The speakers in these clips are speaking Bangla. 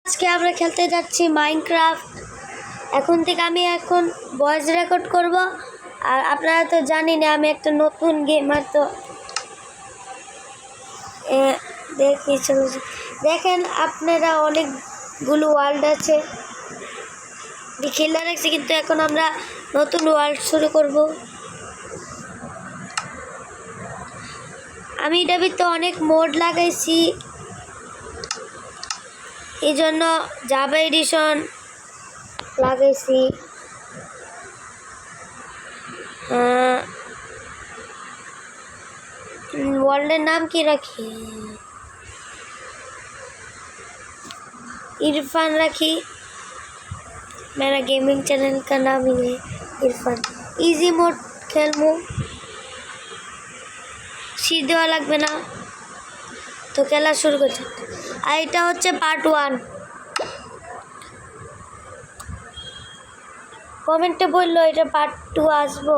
আজকে আমরা খেলতে যাচ্ছি মাইনক্রাফট। এখন থেকে আমি ভয়েস রেকর্ড করব। আর আপনারা তো জানেন আমি একটা নতুন গেমার, তো দেখেন আপনারা অনেকগুলো ওয়ার্ল্ড আছে খেলে রাখছি, কিন্তু এখন আমরা নতুন ওয়ার্ল্ড শুরু করব। আমি এটার ভিতরে অনেক মোড লাগাইছি, এই জন্য জাভা এডিশন লাগাইছি। ওয়ার্ল্ডের नाम की रखी? इरफान रखी। मेरा गेमिंग चैनल का नाम ही है इरफान। इजी मोड खेलूँ, सीट देवा লাগবে না, তো খেলা শুরু করছি। আর এটা হচ্ছে পার্ট 1। কমেন্টে বললো এটা পার্ট 2 আসবো।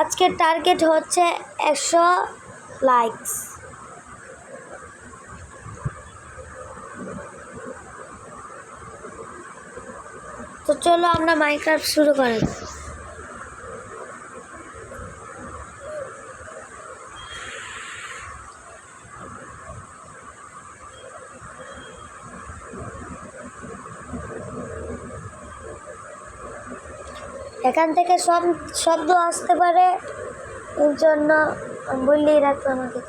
আজকের টার্গেট হচ্ছে 100 লাইকস। তো চলো আমরা মাইনক্রাফট শুরু করি। এখান থেকে সব শব্দ আসতে পারে, এর জন্য বললেই রাখতো আমাকে।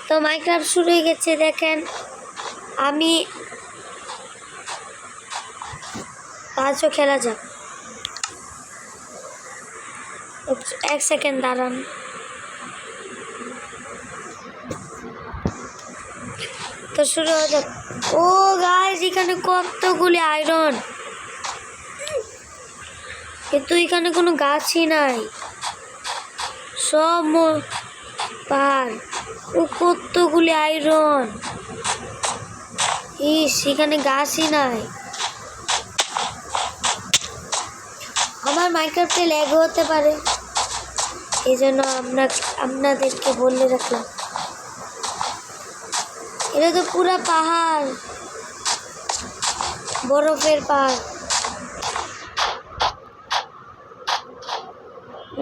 তো মাইনক্রাফট শুরু হয়ে গেছে, দেখেন আমি পাঁচও খেলা যাক। 1 সেকেন্ড দাঁড়ান। তো শুরু হয়ে যাক। ও গাইস, এখানে কতগুলি আয়রন, কিন্তু এখানে কোনো গাছই নাই, সব পার। ও কতগুলি আয়রন, এখানে গাছই নাই। আমার মাইনক্রাফটে ল্যাগ হতে পারে, এই জন্য আপনাদেরকে বলে রাখলাম। এটা তো পুরা পাহাড়, বরফের পাহাড়।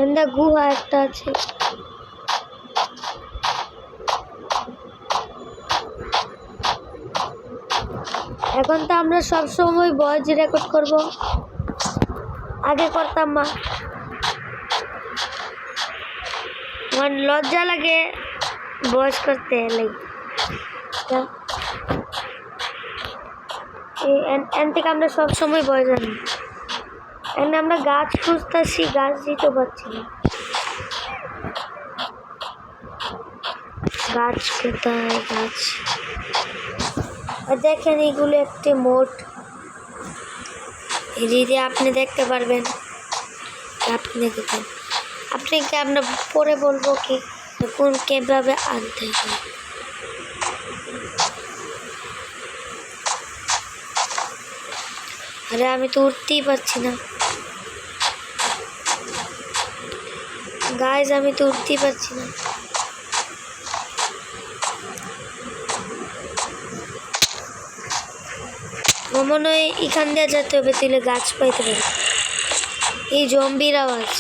এখানে গুহা একটা আছে। এখন তো আমরা সব সময় ভয়েস রেকর্ড করব, আগে করতাম না। আমার লজ্জা লাগে ভয়েস করতে। এন থেকে আমরা সব সময় ভয়েস আনি। এখানে আমরা গাছ খুঁজতেছি, গাছ দিতে পারছি না। গাছ কোথায়? গাছ দেখেন, এগুলো একটি মোড, এদিকে আপনি দেখতে পারবেন। আপনাকে আমরা পরে বলবো কি কোন কিভাবে আনতে হয়। আরে আমি তো উঠতেই পারছি না গাইজ, আমি তো উঠতেই পারছি না। মনে হয় এখান দিয়ে যেতে হবে, তাহলে গাছ পাইতে পারে। এই জম্বির আওয়াজ।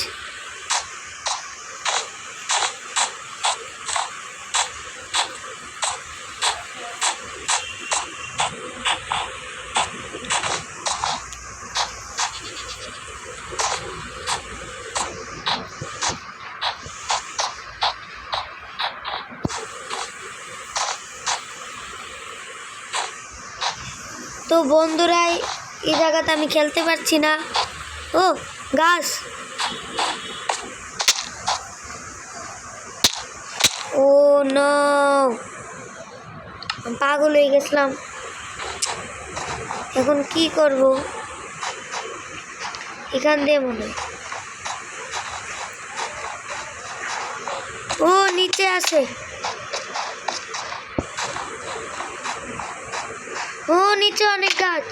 তো বন্ধুরা, এই জায়গাতে আমি খেলতে পারছি না। ও গাছ, ও নো, পাগল হয়ে গেছিলাম। এখন কি করব? এখান দিয়ে মনে হয় ও নিচে আসে। ও নিচে অনেক গাছ।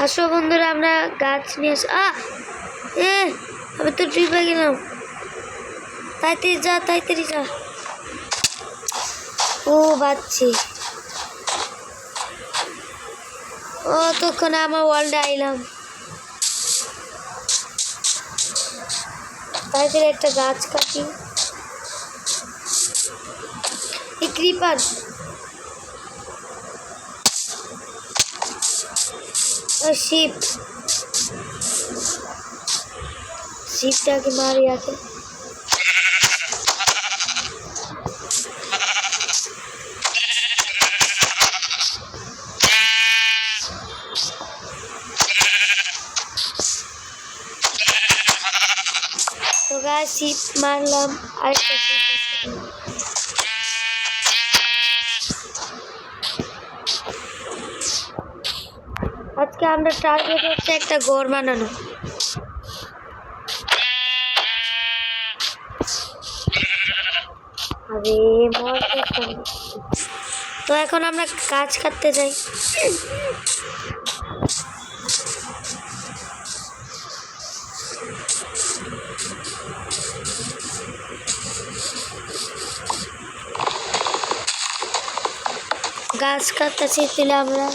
আসো বন্ধুরা, আমরা গাছ নিয়ে আমি তো ট্রিপে গেলাম। তাড়াতাড়ি যা। ও বাচ্চি ও তখন আমার ওয়ার্ল্ডে আইলাম। তাড়াতাড়ি একটা গাছ কাটি। এই ক্রিপার শিপটাকে মারি আগে। তো গাছ শিপ মারলাম, আরেকটা শিপ আছে। আজকে আমরা টার্গেট হচ্ছে একটা ঘর বানানো। আরে তো এখন আমরা গাছ কাটতে যাই। গাছ কাটতেছি তাহলে আমরা